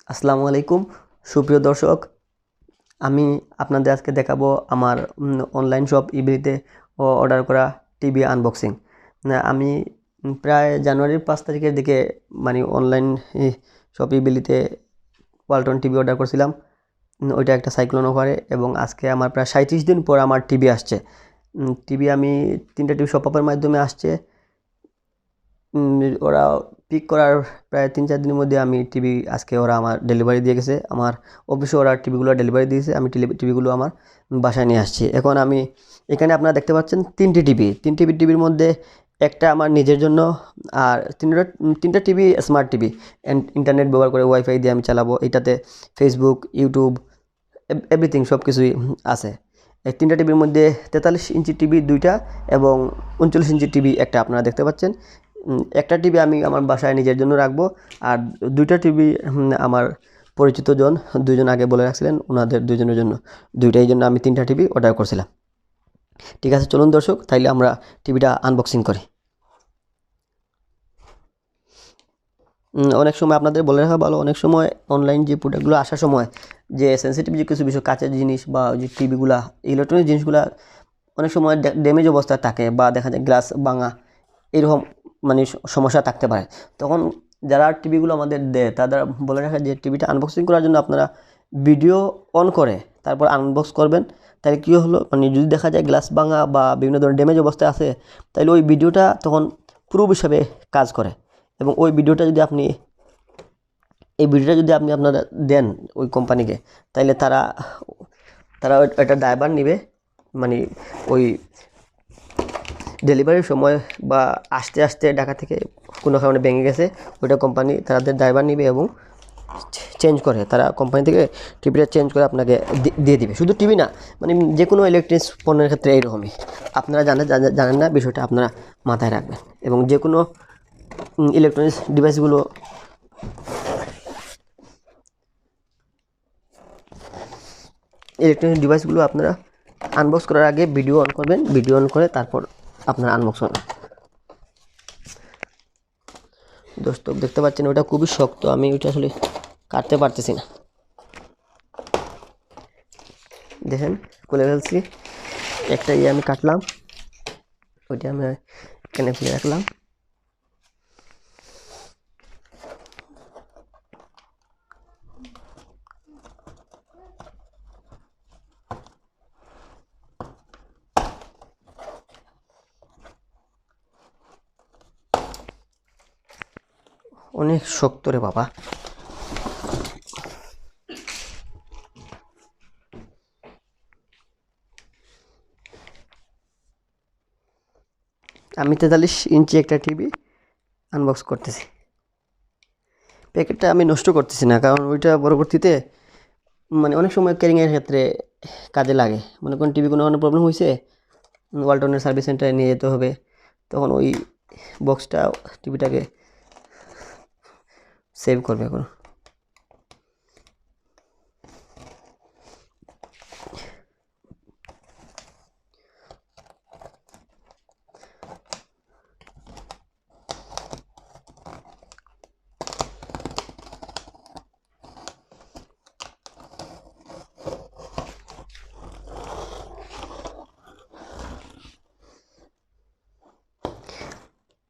আসসালামু আলাইকুম সুপ্রিয় দর্শক, আমি আপনাদের আজকে দেখাবো আমার অনলাইন শপ ইবিতে অর্ডার করা টিভি আনবক্সিং। আমি প্রায় জানুয়ারির 5 তারিখের দিকে অনলাইন শপ ইবিলিতে ওয়ালটন টিভি অর্ডার করছিলাম। ওইটা একটা সাইক্লোন অফারে, এবং আজকে আমার প্রায় 37 দিন পর আমার টিভি আসছে। টিভি আমি 3টা টিভি শপ আপের মাধ্যমে আসছে। ওরা পিক করার প্রায় 3-4 দিনের মধ্যে আমি টিভি আজকে ওরা আমার ডেলিভারি দিয়ে গেছে। আমার অফিসে ওরা টিভিগুলো ডেলিভারি দিয়েছে, আমি টিভিগুলো আমার বাসায় নিয়ে আসছি। এখন আমি এখানে আপনারা দেখতে পাচ্ছেন 3টি টিভি। টিভির মধ্যে একটা আমার নিজের জন্য, আর তিনটা টিভি স্মার্ট টিভি, ইন্টারনেট ব্যবহার করে ওয়াইফাই দিয়ে আমি চালাবো। এটাতে ফেসবুক, ইউটিউব, এভরিথিং সব কিছুই আছে। এই 3টা টিভির মধ্যে 43 ইঞ্চি টিভি 2টা এবং 39 ইঞ্চি টিভি একটা আপনারা দেখতে পাচ্ছেন। একটা টিভি আমি আমার বাসায় নিজের জন্য রাখবো, আর 2টা টিভি আমার পরিচিত দুজন আগে বলে রাখছিলেন ওনাদের 2জনের জন্য। এই জন্য আমি 3টা টিভি অর্ডার করছিলাম। ঠিক আছে, চলুন দর্শক, তাইলে আমরা টিভিটা আনবক্সিং করি। অনেক সময় আপনাদের বলে রাখা ভালো, অনেক সময় অনলাইন যে প্রোডাক্টগুলো আসার সময় যে সেন্সিটিভ যে কিছু বিষয়, কাঁচের জিনিস বা যে টিভিগুলা, ইলেকট্রনিক জিনিসগুলা অনেক সময় ড্যামেজ অবস্থায় থাকে, বা দেখা যায় গ্লাস ভাঙা, এরকম সমস্যা থাকতে পারে। তখন যারা টিভিগুলো আমাদের দেয় তারা বলে রাখে যে টিভিটা আনবক্সিং করার জন্য আপনারা ভিডিও অন করে তারপর আনবক্স করবেন। তাহলে কী হলো, যদি দেখা যায় গ্লাস ভাঙা বা বিভিন্ন ধরনের ড্যামেজ অবস্থায় আছে, তাহলে ওই ভিডিওটা তখন প্রুফ হিসাবে কাজ করে। এবং ওই ভিডিওটা যদি আপনি আপনারা দেন ওই কোম্পানিকে, তাইলে তারা একটা দায়ভার নেবে। ওই ডেলিভারির সময় বা আসতে আসতে ঢাকা থেকে কোনো কারণে ভেঙে গেছে, ওইটা কোম্পানি তাদের দায়ভার নেবে এবং চেঞ্জ করে, তারা কোম্পানি থেকে টিভিটা চেঞ্জ করে আপনাকে দিয়ে দিবে। শুধু টিভি না, যে কোনো ইলেকট্রনিক্স পণ্যের ক্ষেত্রে এইরকমই। আপনারা জানেন না বিষয়টা, আপনারা মাথায় রাখবেন। এবং যে কোনো ইলেকট্রনিক্স ডিভাইসগুলো আপনারা আনবক্স করার আগে ভিডিও অন করবেন। ভিডিও অন করে তারপর আপনারা আনবক্স করবেন। দর্শক দেখতে পাচ্ছেন ওটা খুবই শক্ত, আমি ওইটা আসলে কাটতে পারতেছি না। দেখেন খুলে ফেলছি, একটা আমি কাটলাম, ওইটা আমি এখানে ফেলে রাখলাম। অনেক শক্ত রে বাবা। আমি 43 ইঞ্চি একটা টিভি আনবক্স করতেছি। প্যাকেটটা আমি নষ্ট করতেছি না, কারণ ওইটা পরবর্তীতে অনেক সময় ক্যারিংয়ের ক্ষেত্রে কাজে লাগে। মনে করেন টিভি কোনো প্রবলেম হয়েছে, ওয়ালটনের সার্ভিস সেন্টারে নিয়ে যেতে হবে, তখন ওই বক্সটা টিভিটাকে সেভ করবে। এখন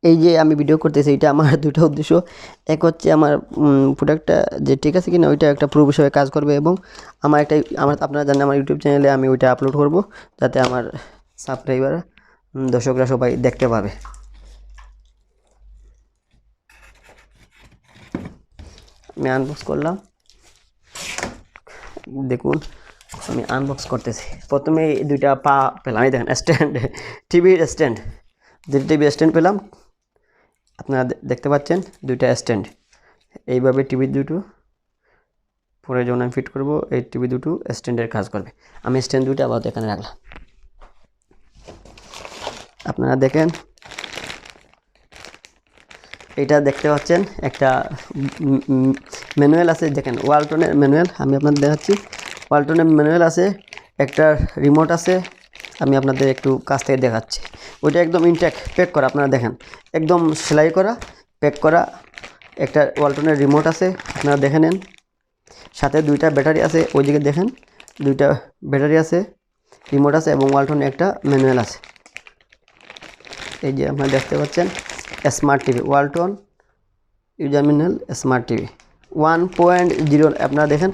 এই যে আমি ভিডিও করতেছি, এটা আমার দুটো উদ্দেশ্য। এক হচ্ছে আমার প্রোডাক্টটা যে ঠিক আছে কিনা ওইটা একটা প্রুফ হিসেবে কাজ করবে, এবং আপনারা জানেন আমার ইউটিউব চ্যানেলে আমি ওইটা আপলোড করব, যাতে আমার সাবস্ক্রাইবার দর্শকরা সবাই দেখতে পাবে। আমি আনবক্স করলাম, দেখুন আমি আনবক্স করতেছি। প্রথমে 2টা পা পেলাম, এই দেখেন স্ট্যান্ড, টিভির স্ট্যান্ড, যে টিভির স্ট্যান্ড পেলাম আপনারা দেখতে পাচ্ছেন, 2টা স্ট্যান্ড। এইভাবে টিভি দুটো পরে যখন আমি ফিট করব, এই টিভি দুটো স্ট্যান্ডের কাজ করবে। আমি স্ট্যান্ড 2টা আবার এখানে রাখলাম। আপনারা দেখেন, এটা দেখতে পাচ্ছেন একটা ম্যানুয়াল আছে। দেখেন ওয়ালটনের ম্যানুয়াল, আমি আপনাদের দেখাচ্ছি। ওয়ালটনের ম্যানুয়াল আছে, একটা রিমোট আছে। আমি আপনাদের একটু কাছ থেকে দেখাচ্ছি। ওইটা একদম ইনটেক প্যাক করা, আপনারা দেখেন একদম সেলাই করা, প্যাক করা। একটা ওয়ালটনের রিমোট আছে, আপনারা দেখে নেন। সাথে দুইটা ব্যাটারি আছে, ওইদিকে দেখেন দুইটা ব্যাটারি আছে, রিমোট আছে এবং ওয়ালটন একটা ম্যানুয়াল আছে। এই যে আপনারা দেখতে পাচ্ছেন smart TV, Walton user manual smart TV 1.0, আপনারা দেখেন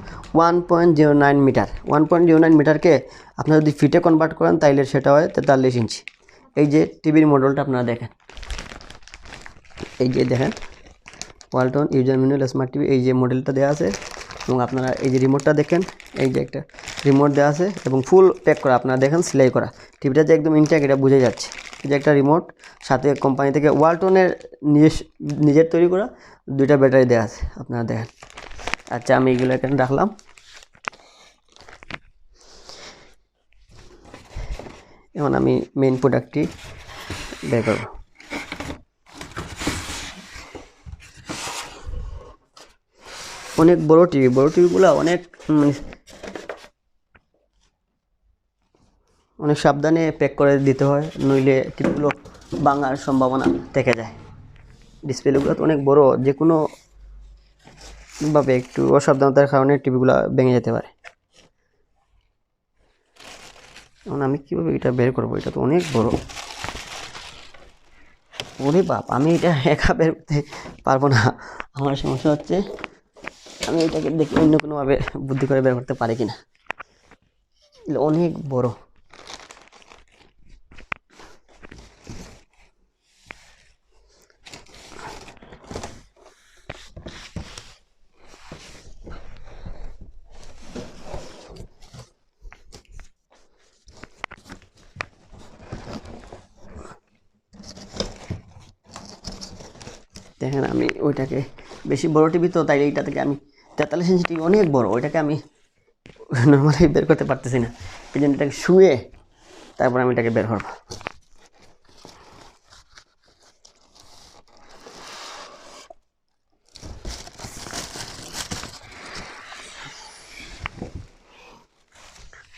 1.09 মিটার। 1.09 মিটারকে আপনারা যদি ফিটে কনভার্ট করেন তাইলে সেটা হয় 43 ইঞ্চি। এই যে টিভির মডেলটা আপনারা দেখেন, এই যে দেখেন Walton user manual smart TV, এই যে মডেলটা দেওয়া আছে এবং আপনারা এই যে রিমোটটা দেখেন, এই যে একটা রিমোট দেওয়া আছে এবং ফুল প্যাক করা, আপনারা দেখেন সেলাই করা। টিভিটা যে একদম ইনট্যাক্ট এটা বোঝা যাচ্ছে। এই যে একটা রিমোট, সাথে কোম্পানি থেকে ওয়ালটনের নিজের তৈরি করা দুইটা ব্যাটারি দেওয়া আছে, আপনারা দেখেন। আচ্ছা, আমি এগুলো এখানে রাখলাম। এখন আমি মেইন প্রোডাক্টটি বের করব। অনেক বড় টিভি, বড় টিভিগুলো অনেক সাবধানে প্যাক করে দিতে হয়, নইলে টিভিগুলো ভাঙার সম্ভাবনা থেকে যায়। ডিসপ্লেগুলো তো অনেক বড়, যে কোনো ভাবে একটু অসাবধানতার কারণে টিভিগুলো ভেঙে যেতে পারে। এখন আমি কীভাবে এটা বের করবো? এটা তো অনেক বড়। ওরে বাপ, আমি এটা একা বের করতে পারবো না। আমার সমস্যা হচ্ছে আমি এটাকে দেখি অন্য কোনোভাবে বুদ্ধি করে বের করতে পারি কিনা। অনেক বড়। দেখেন আমি ওইটাকে, বেশি বড় টিভি তো, তাই এইটা থেকে আমি 43 ইঞ্চি টিভি অনেক বড়, ওইটাকে আমি নর্মালি বের করতে পারতেছি না। এই জন্য এটাকে শুয়ে তারপর আমি এটাকে বের করবো।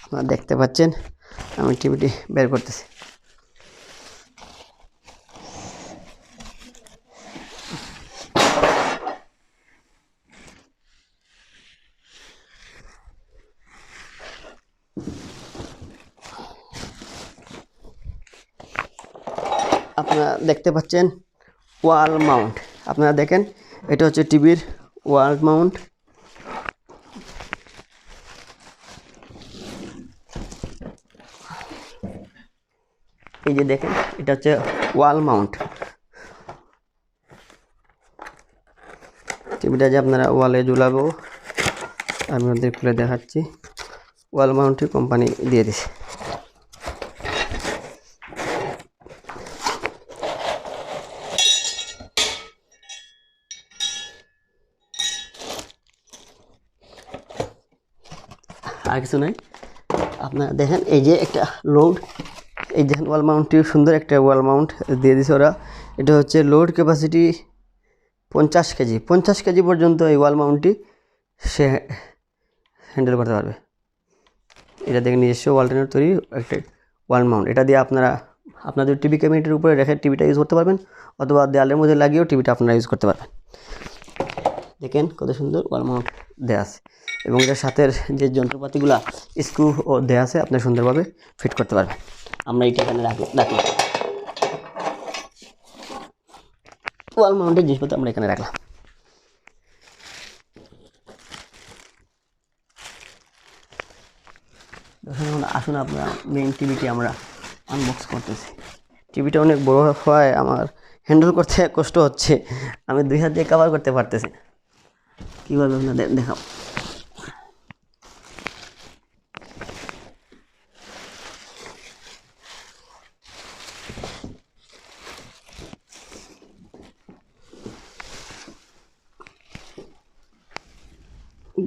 আপনারা দেখতে পাচ্ছেন আমি টিভিটি বের করতেছি। আপনারা দেখতে পাচ্ছেন ওয়াল মাউন্ট, আপনারা দেখেন এটা হচ্ছে টিভির ওয়াল মাউন্ট। এই যে দেখেন এটা হচ্ছে ওয়াল মাউন্ট। টিভিটা যে আপনারা ওয়ালে ঝুলাবো, আমি ওদের খুলে দেখাচ্ছি। ওয়াল মাউন্টটি কোম্পানি দিয়ে দিছে। আর কিছু নাই, আপনারা দেখেন এই যে একটা লোড, এই দেখেন ওয়াল মাউন্টটি সুন্দর একটা ওয়াল মাউন্ট দিয়ে দিছে ওরা। এটা হচ্ছে লোড ক্যাপাসিটি 50 কেজি, 50 কেজি পর্যন্ত এই ওয়াল মাউন্টটি সে হ্যান্ডেল করতে পারবে। এটা দেখে নিজস্ব ওয়ালটনের তৈরি একটা ওয়াল মাউন্ট। এটা দিয়ে আপনারা আপনাদের টিভি ক্যাবিনেটের উপরে রেখে টিভিটা ইউজ করতে পারবেন, অথবা দেয়ালের মধ্যে লাগিয়েও টিভিটা আপনারা ইউজ করতে পারবেন। দেখেন কত সুন্দর ওয়াল মাউন্ট দেওয়া আছে, এবং এটার সাথে যে যন্ত্রপাতিগুলা স্ক্রু ও দেওয়া আছে আপনি সুন্দরভাবে ফিট করতে পারবেন। আমরা এটা এখানে রাখলাম, ওয়াল মাউন্টের জিনিসপত্র আমরা এখানে রাখলাম। আসুন আপনারা মেইন টিভিটি আমরা আনবক্স করতেছি। টিভিটা অনেক বড় হয়, আমার হ্যান্ডেল করতে কষ্ট হচ্ছে, আমি 2 হাত দিয়ে কভার করতে পারতেছি না। কীভাবে আপনাদের দেখাব?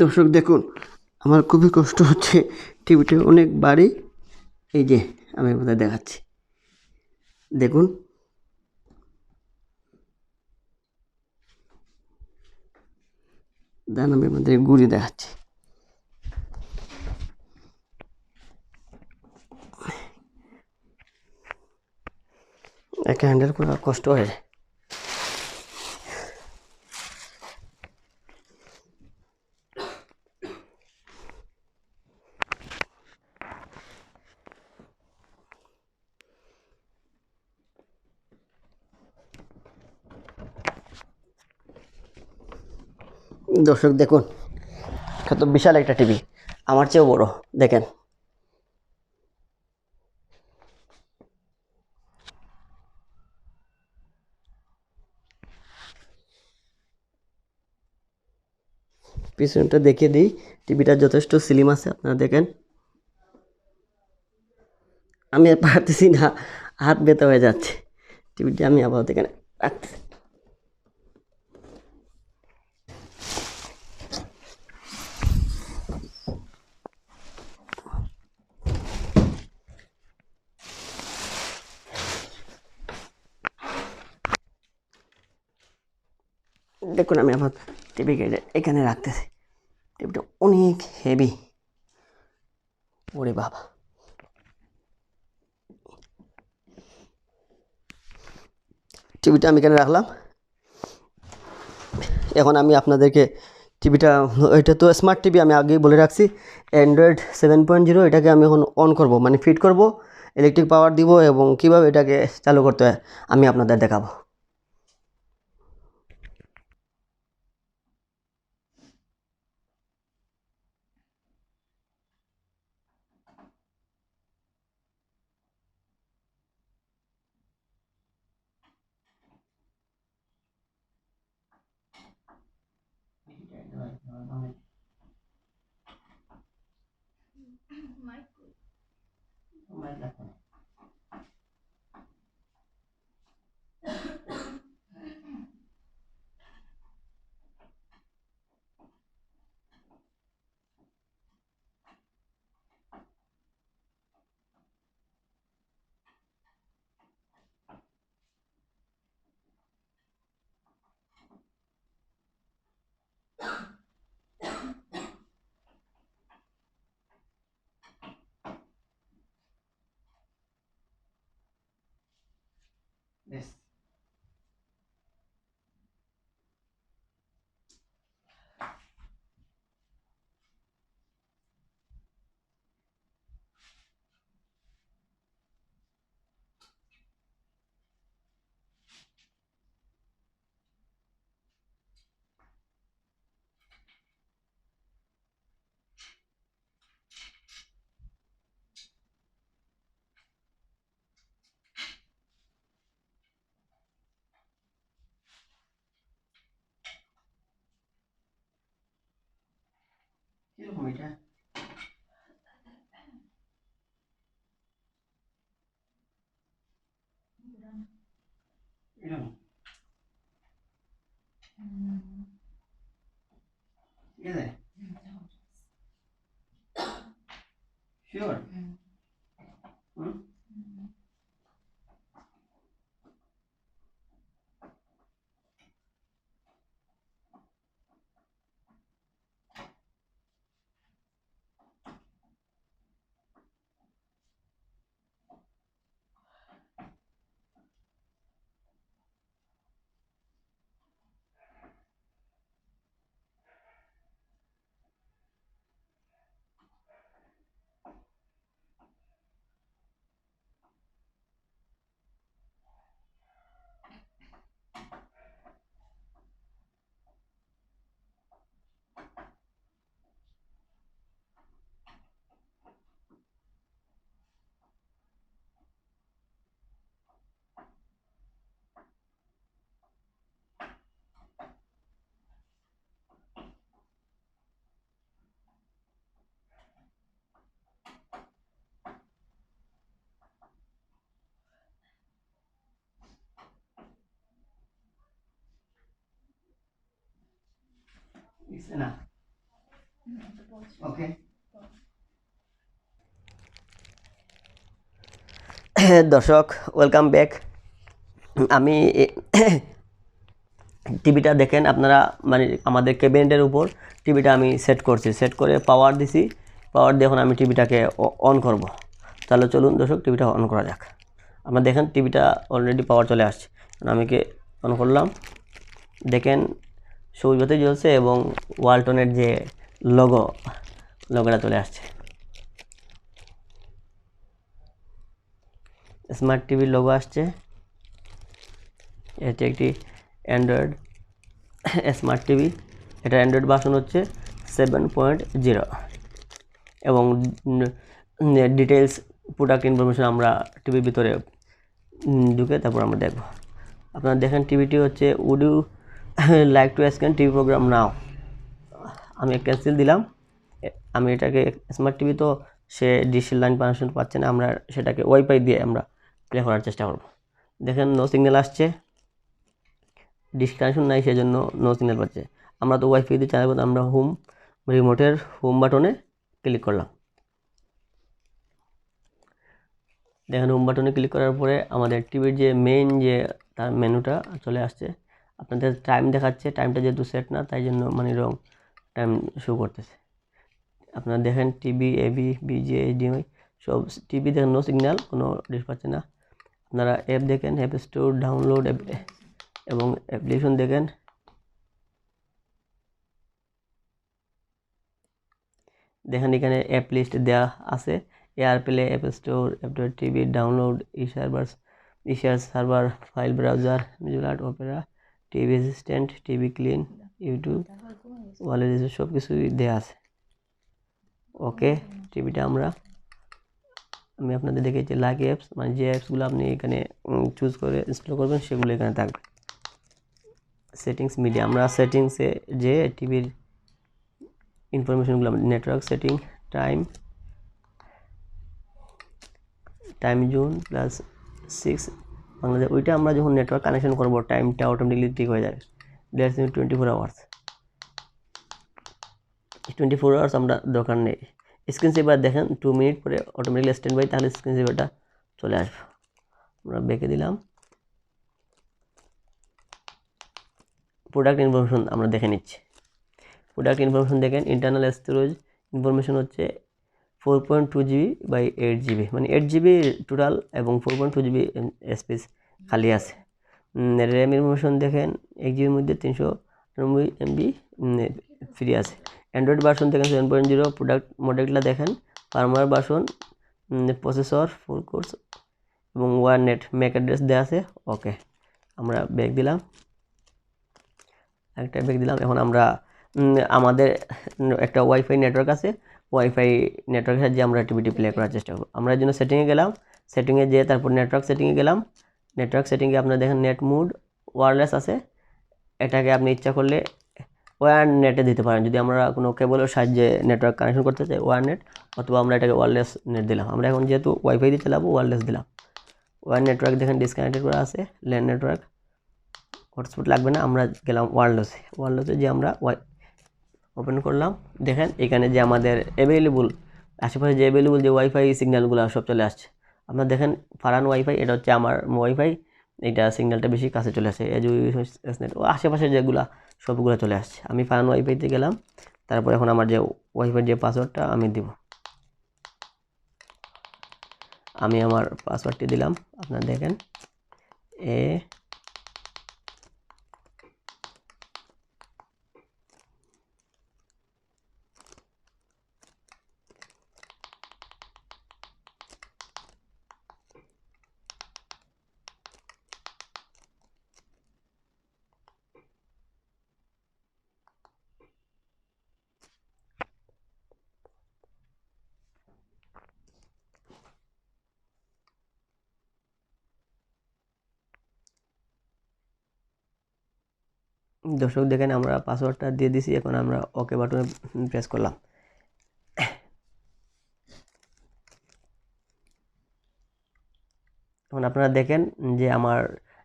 দর্শক দেখুন, আমার খুবই কষ্ট হচ্ছে, টিভিটা অনেক ভারী। এই যে আমি আপনাদের দেখাচ্ছি, দেখুন দেন আমি আপনাদের ঘুরি দেখাচ্ছি। একে হ্যান্ডেল করা কষ্ট হয়ে যায়। দর্শক দেখুন, কত বিশাল একটা টিভি, আমার চেয়েও বড়। দেখেন, পিছনটা দেখিয়ে দিই, টিভিটা যথেষ্ট স্লিম আছে, আপনারা দেখেন। আমি আর পারতেছি না, হাত ব্যথা হয়ে যাচ্ছে। টিভিটি আমি আবার এখানে রাখতেছি। দেখুন, আমি আমার টিভিকে এখানে রাখতেছি। টিভিটা অনেক হেভি, ওরে বাবা। টিভিটা আমি এখানে রাখলাম। এখন আমি আপনাদেরকে টিভিটা, এটা তো স্মার্ট টিভি, আমি আগেই বলে রাখছি, অ্যান্ড্রয়েড 7.0। এটাকে আমি এখন অন করব, মানে ফিট করব, ইলেকট্রিক পাওয়ার দিব, এবং কীভাবে এটাকে চালু করতে হয় আমি আপনাদের দেখাবো। কিরকম এটা? এরকম ঠিক আছে, শিওর। না, ওকে। দর্শক, ওয়েলকাম ব্যাক। আমি টিভিটা দেখেন আপনারা, মানে আমাদের ক্যাবিনেটের উপর টিভিটা আমি সেট করছি, সেট করে পাওয়ার দিছি। পাওয়ার দিয়ে এখন আমি টিভিটাকে অন করব। তাহলে চলুন দর্শক, টিভিটা অন করা যাক। আমরা দেখেন টিভিটা অলরেডি পাওয়ার চলে আসছে। আমি অন করলাম, দেখেন সবুজ বাতি জ্বলছে এবং ওয়ালটনের যে লোগোটা চলে আসছে। স্মার্ট টিভির লোগো আসছে। এটি একটি অ্যান্ড্রয়েড স্মার্ট টিভি। এটা অ্যান্ড্রয়েড ভার্সন হচ্ছে 7.0 এবং ডিটেলস প্রোডাক্ট ইনফরমেশন আমরা টিভির ভিতরে ঢুকে তারপর আমরা দেখব। আপনারা দেখেন টিভিটি হচ্ছে would you like to scan TV program now, আমি ক্যান্সেল দিলাম। আমি এটাকে স্মার্ট টিভি তো সে ডিশের লাইন কানেকশন পাচ্ছে না, আমরা সেটাকে ওয়াইফাই দিয়ে আমরা প্লে করার চেষ্টা করব। দেখেন নো সিগন্যাল আসছে, ডিশ কানেকশন নাই সেজন্য নো সিগন্যাল পাচ্ছে। আমরা তো ওয়াইফাই দিয়ে চালাবো, আমরা রিমোটের হোম বাটনে ক্লিক করলাম। দেখেন হোম বাটনে ক্লিক করার পরে আমাদের টিভির যে মেইন যে তার মেনুটা চলে আসছে। আপনাদের টাইম দেখাচ্ছে, টাইমটা যেহেতু সেট না তাই জন্য মানে রং টাইম শো করতেছে। আপনারা দেখেন টিভি, এবি, বিজি, এইচডিএমআই সব টিভি দেখেন নো সিগন্যাল, কোনো ডিশ পাচ্ছে না। আপনারা অ্যাপ দেখেন, অ্যাপ স্টোর ডাউনলোড এবং অ্যাপ্লিকেশন দেখেন। দেখেন এখানে অ্যাপ লিস্ট দেওয়া আছে, AirPlay, app store, app TV, download, ইশার server, file browser, visual Opera, TV assistant, TV clean, YouTube, wallet সব কিছুই দেওয়া আছে। ওকে, টিভিটা আমি আপনাদের দেখেছি লাকি অ্যাপস, মানে যে অ্যাপসগুলো আপনি এখানে চুজ করে ইনস্টল করবেন সেগুলো এখানে থাকবে। সেটিংস মিডিয়া, আমরা সেটিংসে যে টিভির ইনফরমেশনগুলো network setting, time zone +6 Bangladesh, ওইটা আমরা যখন নেটওয়ার্ক কানেকশন করবো টাইমটা অটোমেটিকলি ঠিক হয়ে যাবে। 24 আওয়ার্স, 24 আওয়ার্স আমরা দরকার নেই। স্ক্রিন সেভার দেখেন 2 মিনিট পরে অটোমেটিকলি স্ট্যান্ড বাই, তাহলে স্ক্রিন সেভারটা চলে আসবে। আমরা বেঁকে দিলাম। প্রোডাক্ট ইনফরমেশন আমরা দেখে নিচ্ছি। প্রোডাক্ট ইনফরমেশন দেখেন, ইন্টারনাল স্টোরেজ ইনফরমেশন হচ্ছে 4.2 GB বাই 8 GB, মানে 8 GB টোটাল এবং 4.2 GB স্পেস খালি আছে। র্যাম ইনফরমেশন দেখেন 1 GB মধ্যে 399 MB ফ্রি আছে। অ্যান্ড্রয়েড ভার্সন দেখেন 7.0। প্রোডাক্ট মডেলটা দেখেন, ফার্মওয়্যার ভার্সন, প্রসেসর 4 কোর্স এবং ওয়ারনেট ম্যাক অ্যাড্রেস দেওয়া আছে। ওকে, আমরা ব্যাক দিলাম, একটা ব্যাক দিলাম। এখন আমরা আমাদের একটা ওয়াইফাই নেটওয়ার্ক আছে, ওয়াইফাই নেটওয়ার্কের সাহায্যে আমরা টিভিটি প্লে করার চেষ্টা করব। আমরা এর জন্য সেটিংয়ে গেলাম, সেটিংয়ে যেয়ে তারপর নেটওয়ার্ক সেটিংয়ে গেলাম। নেটওয়ার্ক সেটিংয়ে আপনারা দেখেন নেট মোড ওয়্যারলেস আছে, এটাকে আপনি ইচ্ছা করলে ওয়্যার নেটে দিতে পারেন। যদি আমরা কোনো কেবলের সাহায্যে নেটওয়ার্ক কানেকশন করতে চাই ওয়্যার নেট, অথবা আমরা এটাকে ওয়্যারলেস নেট দিলাম। আমরা এখন যেহেতু ওয়াইফাই দিয়ে চালাবো ওয়্যারলেস দিলাম। ওয়্যার নেটওয়ার্ক দেখেন ডিসকানেক্টেড করা আছে, ল্যান্ড নেটওয়ার্ক, হটস্পট লাগবে না। আমরা গেলাম ওয়্যারলেসে যে আমরা ওপেন করলাম। দেখেন এখানে যে আমাদের অ্যাভেলেবল আশেপাশে যে অ্যাভেলেবল যে ওয়াইফাই সিগন্যালগুলো সব চলে আসছে। আপনারা দেখেন ফারান ওয়াইফাই, এটা হচ্ছে আমার ওয়াইফাই, এটা সিগন্যালটা বেশি কাছে চলে আসে। এসনেট ও আশেপাশে যেগুলো সবগুলো চলে আসছে। আমি ফারান ওয়াইফাইতে গেলাম, তারপর এখন আমার যে ওয়াইফাইয়ের যে পাসওয়ার্ডটা আমি দিব, আমি আমার পাসওয়ার্ডটি দিলাম। আপনারা দেখেন দর্শক দেখেন আমরা পাসওয়ার্ডটা দিয়ে দিছি। এখন আমরা ওকে বাটনে প্রেস করলাম। এখন আপনারা দেখেন যে আমার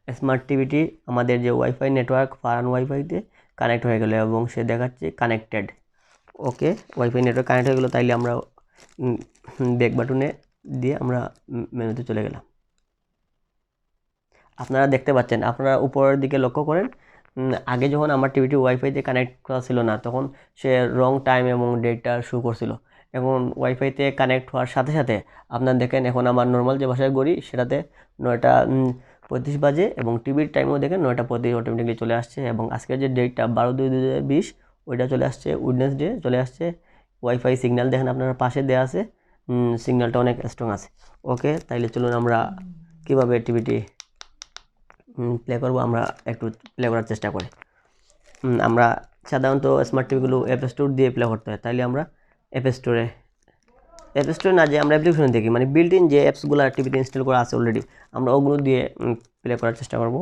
স্মার্ট টিভিটি আমাদের যে ওয়াইফাই নেটওয়ার্ক ফারান ওয়াইফাইতে কানেক্ট হয়ে গেল এবং সে দেখাচ্ছে কানেক্টেড। ওকে, ওয়াইফাই নেটওয়ার্ক কানেক্ট হয়ে গেলো, তাইলে আমরা ব্যাক বাটনে দিয়ে আমরা মেনুতে চলে গেলাম। আপনারা দেখতে পাচ্ছেন, আপনারা উপরের দিকে লক্ষ্য করেন, আগে যখন আমার টিভিটি ওয়াইফাইতে কানেক্ট করা ছিল না তখন সে রং টাইম এবং ডেটটা শো করছিল। এখন ওয়াইফাইতে কানেক্ট হওয়ার সাথে সাথে আপনারা দেখেন এখন আমার নর্মাল যে ভাষায় ঘড়ি সেটাতে 9:35 বাজে এবং টিভির টাইমও দেখেন 9:35 অটোমেটিকলি চলে আসছে। এবং আজকের যে ডেটটা 12/2/2020 ওইটা চলে আসছে, উইডনেসডে চলে আসছে। ওয়াইফাই সিগন্যাল দেখেন আপনার পাশে দেওয়া আছে, সিগন্যালটা অনেক স্ট্রং আছে। ওকে, তাইলে চলুন আমরা কীভাবে টিভিটি প্লে করবো আমরা একটু প্লে করার চেষ্টা করি। আমরা সাধারণত স্মার্ট টিভিগুলো অ্যাপ স্টোর দিয়ে প্লে করতে হয়, তাইলে আমরা অ্যাপ স্টোরে না যে আমরা অ্যাপ্লিকেশন দেখি, মানে বিল্ট ইন যে অ্যাপসগুলো টিভিতে ইনস্টল করা আছে অলরেডি, আমরা ওগুলো দিয়ে প্লে করার চেষ্টা করব।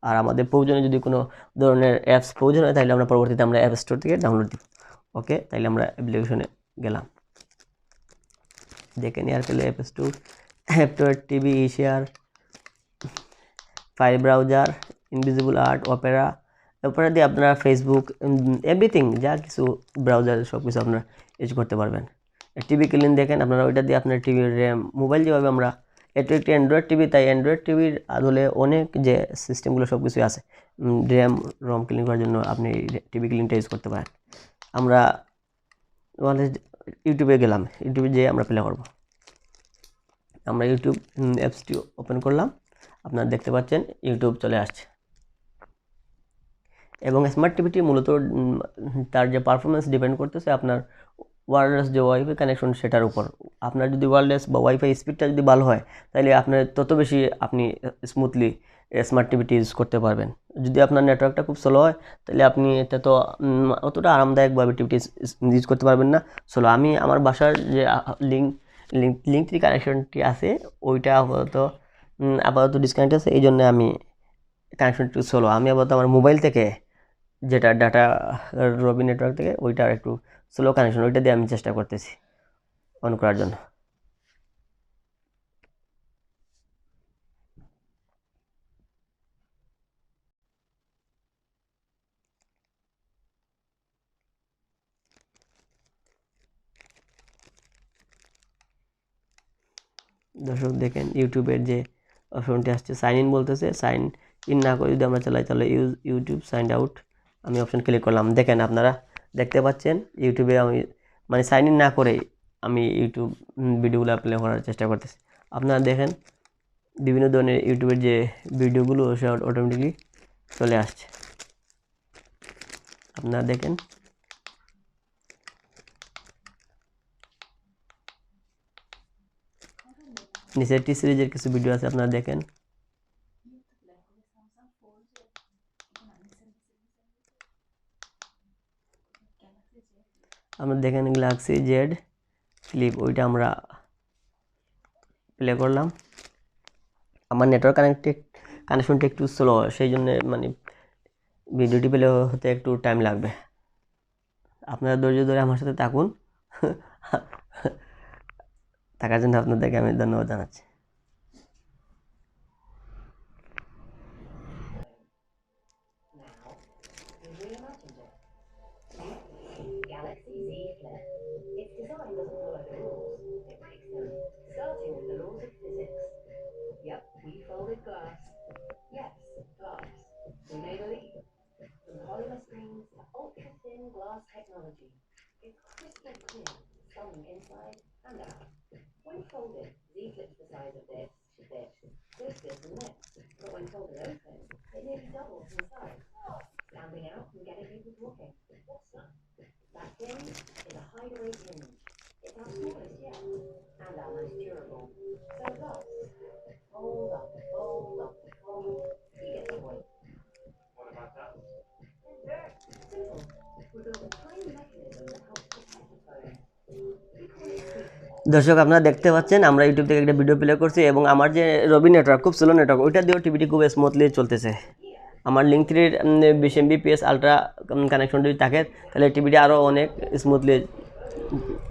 আর আমাদের প্রয়োজনে যদি কোনো ধরনের অ্যাপস প্রয়োজন হয় তাহলে আমরা পরবর্তীতে আমরা অ্যাপ স্টোর থেকে ডাউনলোড দিব। ওকে, তাইলে আমরা অ্যাপ্লিকেশনে গেলাম, দেখেন Airtel app store, app store TV, share, file browser, invisible art, Opera দিয়ে আপনারা ফেসবুক, এভরিথিং যা কিছু ব্রাউজার সব কিছু আপনারা ইউজ করতে পারবেন। টিভি ক্লিন দেখেন আপনারা, ওইটা দিয়ে আপনার টিভির র্যাম, মোবাইল যেভাবে আমরা, এটি একটি অ্যান্ড্রয়েড টিভি, তাই অ্যান্ড্রয়েড টিভির আদলে অনেক যে সিস্টেমগুলো সব কিছুই আছে, র্যাম রম ক্লিন করার জন্য আপনি টিভি ক্লিনটা ইউজ করতে পারেন। আমরা ইউটিউবে গেলাম, ইউটিউবে যেয়ে আমরা প্লে করব। আমরা ইউটিউব অ্যাপসটি ওপেন করলাম, আপনারা দেখতে পাচ্ছেন ইউটিউব চলে আসছে। এবং স্মার্ট টিভিটি মূলত তার যে পারফরমেন্স ডিপেন্ড করতেছে আপনার ওয়্যারলেস যে ওয়াইফাই কানেকশন সেটার উপর। আপনার যদি ওয়্যারলেস বা ওয়াইফাই স্পিডটা যদি ভালো হয় তাহলে আপনার তত বেশি আপনি স্মুথলি স্মার্ট টিভিটি ইউজ করতে পারবেন। যদি আপনার নেটওয়ার্কটা খুব স্লো হয় তাহলে আপনি এটা তো অতটা আরামদায়কভাবে টিভিটি ইউজ করতে পারবেন না। স্লো, আমি আমার বাসার যে লিঙ্ক থ্রি কানেকশনটি আছে ওইটা আপাতত ডিসকানেক্ট আছে, এই জন্য আমি কানেকশনটি স্লো। আমি আপাতত আমার মোবাইল থেকে যেটা ডাটা রবি নেটওয়ার্ক থেকে ওইটার একটু স্লো কানেকশন, ওইটা দিয়ে আমি চেষ্টা করতেছি অন করার জন্য। দর্শক দেখেন ইউটিউবের যে অপশনটি আসছে সাইন ইন বলতেছে, সাইন ইন না করে যদি আমরা চালাই তাহলে ইউটিউব সাইন আউট, আমি অপশন ক্লিক করলাম। দেখেন আপনারা দেখতে পাচ্ছেন ইউটিউবে আমি মানে সাইন ইন না করে আমি ইউটিউব ভিডিওগুলো প্লে করার চেষ্টা করতেছি। আপনারা দেখেন বিভিন্ন ধরনের ইউটিউবের যে ভিডিওগুলো সে অটোমেটিকলি চলে আসছে, আপনারা দেখেন। নিচে টি সিরিজের কিছু ভিডিও আছে, আপনারা দেখেন। আপনারা দেখেন গ্যালাক্সি জেড ফ্লিপ, ওইটা আমরা প্লে করলাম। আমার নেটওয়ার্ক কানেকশনটা একটু স্লো, সেই জন্য মানে ভিডিওটি প্লে হতে একটু টাইম লাগবে। আপনারা ধৈর্য ধরে আমার সাথে থাকুন, থাকার জন্য আপনাদেরকে আমি ধন্যবাদ জানাচ্ছি। Galaxy Z Flip. Its design doesn't follow the rules, it breaks them, starting with the laws of physics. Yep, we folded glass. Yes, glass. We made a leap. From polymer screens to ultra-thin glass technology. It's crystal clear, stunning inside and out. When folded, Z Flip's the size of this, this, and this. But when folded open, it nearly doubles in size, standing out and getting people talking. What's that? That thing is a hideaway hinge. It's our smallest yet, and our most durable. So thus, fold up, fold up, fold. You get the point. What about that? Simple. We built a tiny mechanism that helps protect the phone. We call it Sweet. দর্শক আপনারা দেখতে পাচ্ছেন আমরা YouTube থেকে একটা video play করছি এবং আমার যে রবি নেটওয়ার্ক খুব স্লো নেটওয়ার্ক, ওইটা দিয়েও টিভিটি খুব স্মুথলি চলতেছে। আমার লিঙ্ক থ্রির 20 Mbps আলট্রা কানেকশন যদি থাকে তাহলে টিভিটি আরও অনেক স্মুথলি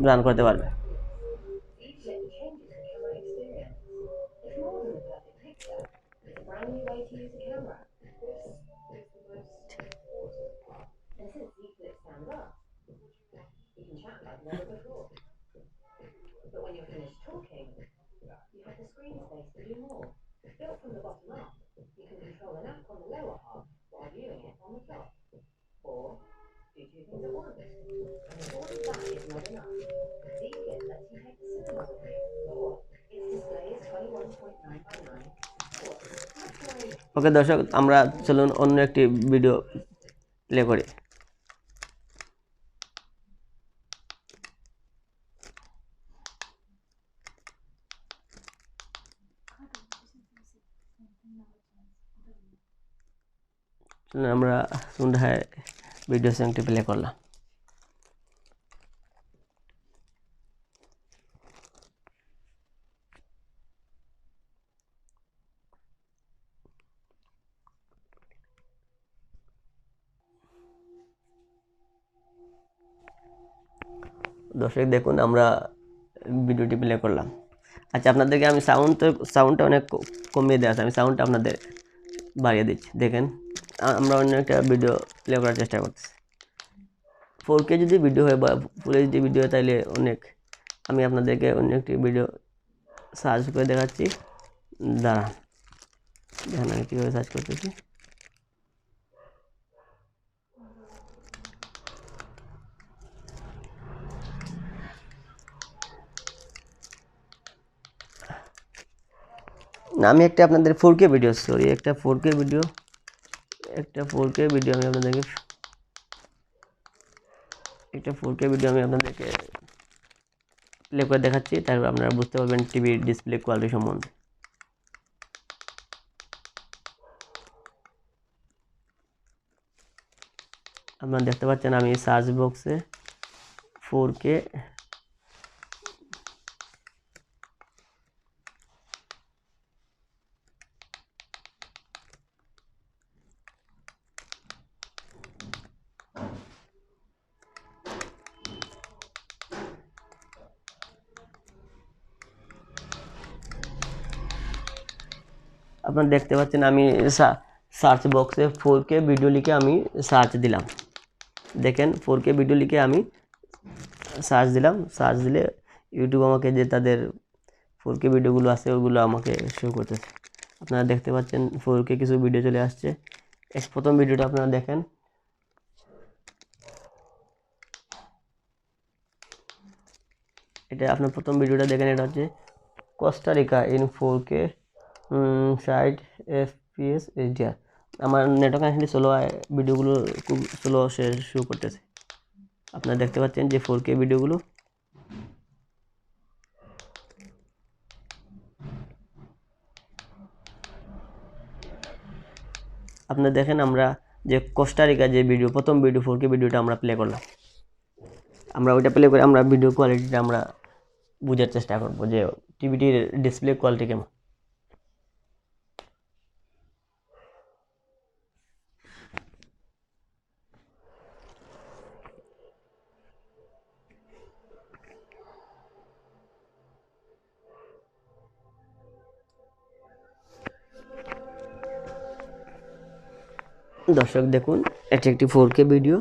রান করতে পারবে। Z Flip changes the camera experience. It's more than a perfect picture. It's a brand new way to use a camera. This is the most important part. And since Z Flip stands up, you can chat like never before. But when you're finished talking, you have the screen space to do more. Built from the bottom up, you can control an app on the lower half while viewing it on the top. Or do two things at once. And if all of that is not enough, Z Flip lets you take the cinema with you. Or its display is 21.9 by 9. Or that's why ওকে দর্শক, আমরা চলুন অন্য একটি video play করি। চলুন আমরা সন্ধ্যায় video সঙ্গটি play করলাম। দর্শক দেখুন আমরা ভিডিওটি প্লে করলাম। আচ্ছা, আপনাদেরকে আমি সাউন্ডটা অনেক কমিয়ে দেওয়া আছে, আমি সাউন্ডটা আপনাদের বাড়িয়ে দিচ্ছি। দেখেন আমরা অন্য একটা ভিডিও প্লে করার চেষ্টা করতেছি। 4K যদি ভিডিও হয় বা ফুল এইচডি ভিডিও হয় তাহলে অনেক, আমি আপনাদেরকে অন্য একটি ভিডিও সার্চ করে দেখাচ্ছি। দাঁড়ান, দেখেন আমি কীভাবে সার্চ করতেছি। না, আমি একটা আপনাদের 4K ভিডিও একটা 4K ভিডিও আমি আপনাদেরকে প্লে করে দেখাচ্ছি, তারপর আপনারা বুঝতে পারবেন টিভির ডিসপ্লে কোয়ালিটি সম্বন্ধে। আপনারা দেখতে পাচ্ছেন আমি সার্চ বক্সে 4K আপনারা দেখতে পাচ্ছেন আমি সার্চ বক্সে 4K ভিডিও লিখে আমি সার্চ দিলাম। দেখেন 4K ভিডিও লিখে আমি সার্চ দিলাম, সার্চ দিলে ইউটিউব আমাকে যে তাদের 4K ভিডিওগুলো আছে ওগুলো আমাকে শো করতেছে। আপনারা দেখতে পাচ্ছেন 4K কিছু ভিডিও চলে আসছে। প্রথম ভিডিওটা আপনারা দেখেন। এটা আপনার প্রথম ভিডিওটা দেখেন, এটা হচ্ছে Costa Rica in 4K 60 FPS HDR। আমার নেটওয়ার্ক কানেকশনটি স্লো, ভিডিওগুলো খুব স্লো শো করতেছে। আপনারা দেখতে পাচ্ছেন যে 4K ভিডিওগুলো। আপনারা দেখেন আমরা যে কোস্টারিকা যে ভিডিও, প্রথম ভিডিও 4K ভিডিওটা আমরা প্লে করলাম। আমরা ওইটা প্লে করে আমরা ভিডিও কোয়ালিটিটা আমরা বোঝার চেষ্টা করব যে টিভিটির ডিসপ্লে কোয়ালিটি কেমন। দর্শক দেখুন, এটি একটি 4K ভিডিও।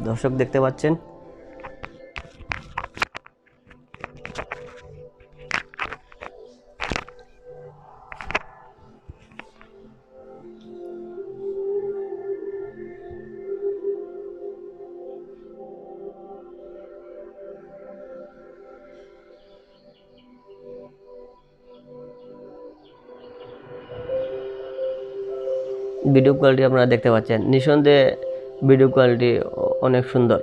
দর্শক দেখতে পাচ্ছেন ভিডিও কোয়ালিটি, আপনারা দেখতে পাচ্ছেন নিঃসন্দেহে ভিডিও কোয়ালিটি অনেক সুন্দর।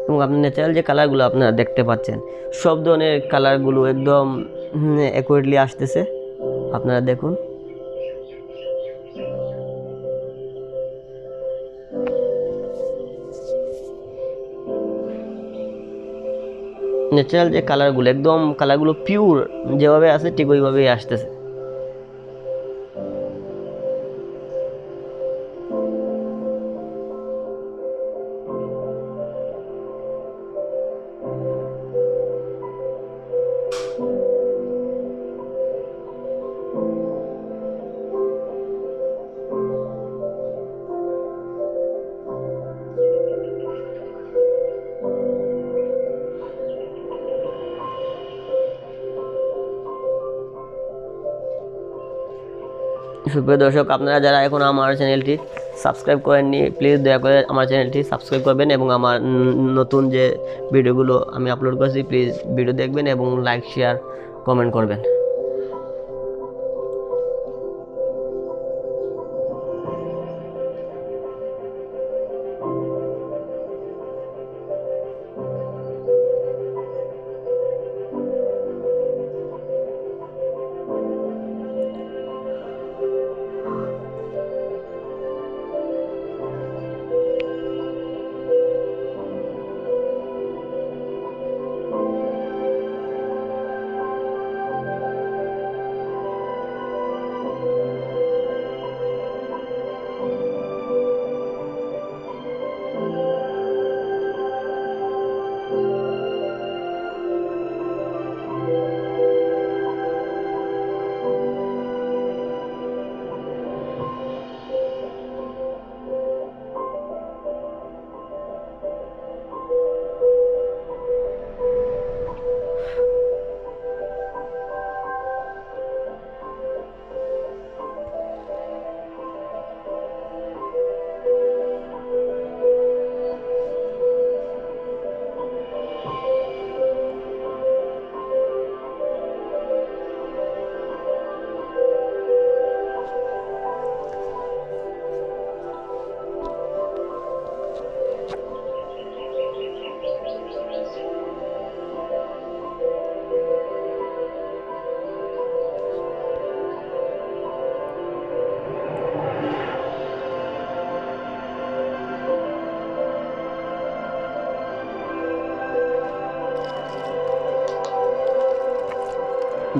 এবং আপনার ন্যাচারাল যে কালারগুলো আপনারা দেখতে পাচ্ছেন, সব ধরনের কালারগুলো একদম অ্যাকুরেটলি আসতেছে। আপনারা দেখুন, ন্যাচারাল যে কালারগুলো, একদম কালারগুলো পিওর যেভাবে আছে ঠিক ওইভাবেই আসতেছে। সুপ্রিয় দর্শক, আপনারা যারা এখন আমার চ্যানেলটি সাবস্ক্রাইব করেননি, প্লিজ দয়া করে আমার চ্যানেলটি সাবস্ক্রাইব করবেন এবং আমার নতুন যে ভিডিওগুলো আমি আপলোড করছি প্লিজ ভিডিও দেখবেন এবং লাইক শেয়ার কমেন্ট করবেন।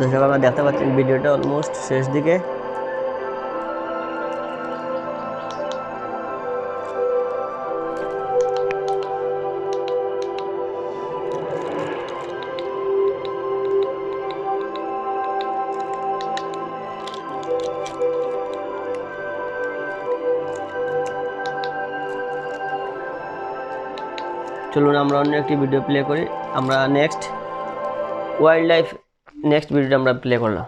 দর্শক, আপনারা দেখতে পাচ্ছেন ভিডিওটা অলমোস্ট শেষ দিকে। চলুন আমরা অন্য একটি ভিডিও প্লে করি। আমরা নেক্সট ওয়াইল্ড লাইফ নেক্সট ভিডিওটা আমরা প্লে করলাম।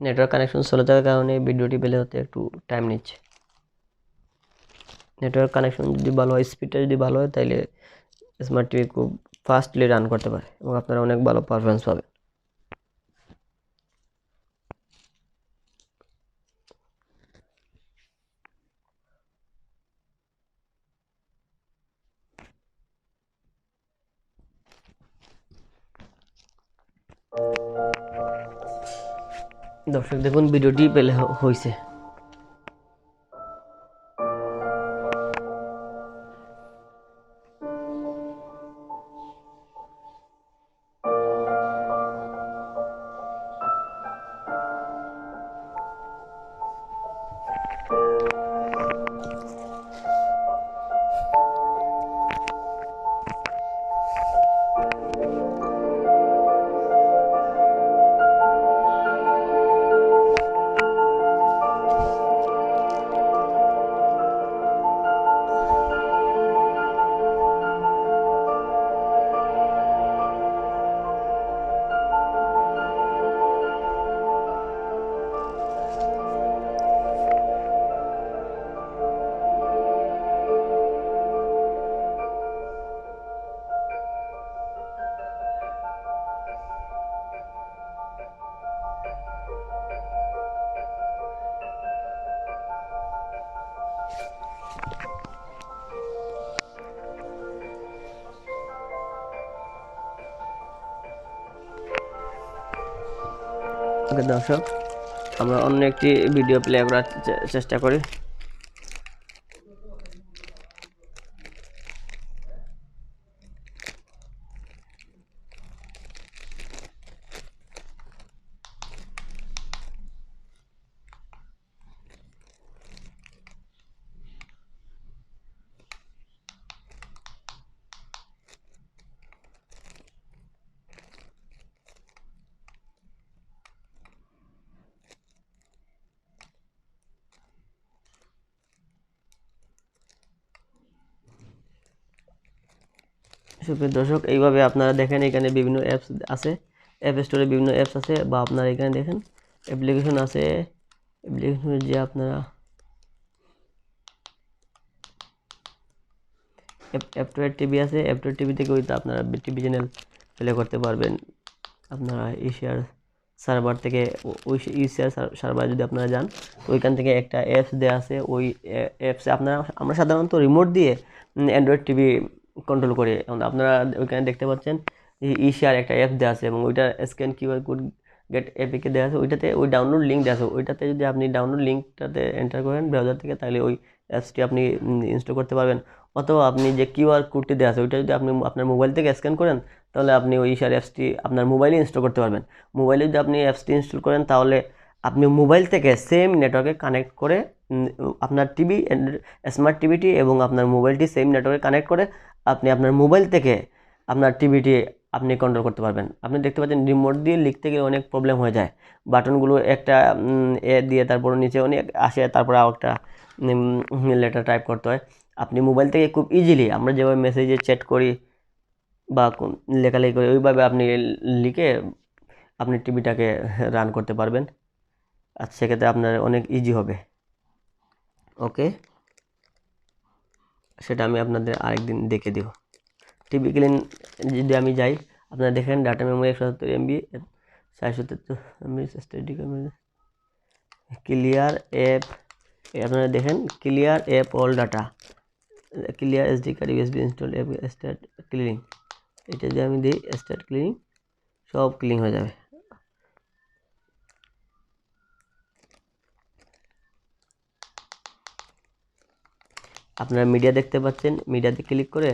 নেটওয়ার্ক কানেকশন স্লো থাকার কারণে ভিডিওটি প্লে হতে একটু টাইম নিচ্ছে। নেটওয়ার্ক কানেকশন যদি ভালো হয়, স্পিডটা যদি ভালো হয়, তাহলে স্মার্ট টিভি খুব ফাস্টলি রান করতে পারে এবং আপনারা অনেক ভালো পারফরমেন্স পাবেন। দর্শক দেখুন, ভিডিওটি প্লে হয়েছে। ওকে দর্শক, আমরা অন্য একটি ভিডিও প্লে করার চেষ্টা করি। সুপ্রিয় দর্শক, এইভাবে আপনারা দেখেন এখানে বিভিন্ন অ্যাপস আছে, অ্যাপ স্টোরে বিভিন্ন অ্যাপস আছে, বা আপনারা এখানে দেখেন অ্যাপ্লিকেশন আছে। অ্যাপ্লিকেশনের যে আপনারা অ্যাপটয়েড টিভি আছে, অ্যাপটয়েড টিভি থেকে ওইটা আপনারা টিভি চ্যানেল প্লে করতে পারবেন। আপনারা এশিয়ার সার্ভার থেকে ওই এশিয়ার সার্ভার যদি আপনারা যান, তো ওইখান থেকে একটা অ্যাপস দেওয়া আছে। ওই অ্যাপসে আমরা সাধারণত রিমোট দিয়ে অ্যান্ড্রয়েড টিভি কন্ট্রোল করি। আপনারা ওইখানে দেখতে পাচ্ছেন এশিয়ার একটা অ্যাপ দেওয়া আছে, এবং ওইটা scan QR code gate APK দেওয়া আছে। ওইটাতে ওই ডাউনলোড লিঙ্ক দেওয়া আছে। ওইটাতে যদি আপনি ডাউনলোড লিঙ্কটাতে এন্টার করেন ব্রাউজার থেকে, তাহলে ওই অ্যাপসটি আপনি ইনস্টল করতে পারবেন। অথবা আপনি যে কিউআর কোডটি দেওয়া আছে ওইটা যদি আপনি আপনার মোবাইল থেকে স্ক্যান করেন, তাহলে আপনি ওই ইশার অ্যাপসটি আপনার মোবাইলে ইনস্টল করতে পারবেন। মোবাইলে যদি আপনি অ্যাপসটি ইনস্টল করেন, তাহলে আপনি মোবাইল থেকে সেম নেটওয়ার্কে কানেক্ট করে আপনার টিভি, স্মার্ট টিভিটি এবং আপনার মোবাইলটি সেম নেটওয়ার্কে কানেক্ট করে আপনি আপনার মোবাইল থেকে আপনার টিভিটি আপনি কন্ট্রোল করতে পারবেন। আপনি দেখতে পাচ্ছেন রিমোট দিয়ে লিখতে গেলে অনেক প্রবলেম হয়ে যায়। বাটনগুলো একটা এ দিয়ে তারপর নিচে অনেক আসে, তারপর একটা লেটার টাইপ করতে হয়। আপনি মোবাইল থেকে খুব ইজিলি, আমরা যেভাবে মেসেজে চ্যাট করি বা লেখালেখি করি, ওইভাবে আপনি লিখে আপনি টিভিটাকে রান করতে পারবেন। আর সেক্ষেত্রে আপনার অনেক ইজি হবে। ওকে, সেটা আমি আপনাদের আরেকদিন দেখে দেব। টিভি ক্লিন যদি আমি যাই, আপনারা দেখেন data memory 177 MB, 473 MB static clear app. আপনারা দেখেন clear app all data, clear SD card, USB install app, start cleaning. এটা যদি আমি দিই স্টার্ট ক্লিনিং, সব ক্লিন হয়ে যাবে। আপনারা মিডিয়া দেখতে পাচ্ছেন, মিডিয়াতে ক্লিক করে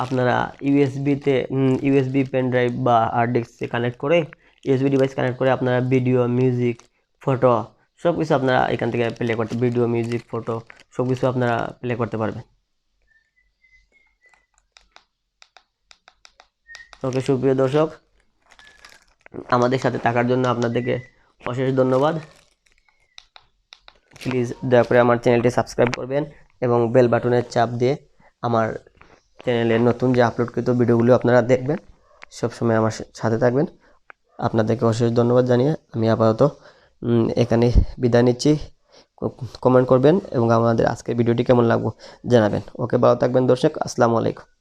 আপনারা ইউএসবি পেন ড্রাইভ বা হার্ড ডিস্কে কানেক্ট করে, ইউএসবি ডিভাইস কানেক্ট করে আপনারা ভিডিও, মিউজিক, ফটো সব কিছু আপনারা এখান থেকে প্লে করতে, ভিডিও, মিউজিক, ফটো সব কিছু আপনারা প্লে করতে পারবেন। ওকে সুপ্রিয় দর্শক, আমাদের সাথে থাকার জন্য আপনাদেরকে অশেষ ধন্যবাদ। প্লিজ দয়া করে আমার চ্যানেলটি সাবস্ক্রাইব করবেন এবং বেল বাটনের চাপ দিয়ে আমার চ্যানেলের নতুন যে আপলোডকৃত ভিডিওগুলো আপনারা দেখবেন, সবসময় আমার সাথে থাকবেন। আপনাদেরকে অশেষ ধন্যবাদ জানিয়ে আমি আপাতত এখানে বিদায় নিচ্ছি। কমেন্ট করবেন এবং আমাদের আজকের ভিডিওটি কেমন লাগলো জানাবেন। ওকে, ভালো থাকবেন দর্শক, আসসালামু আলাইকুম।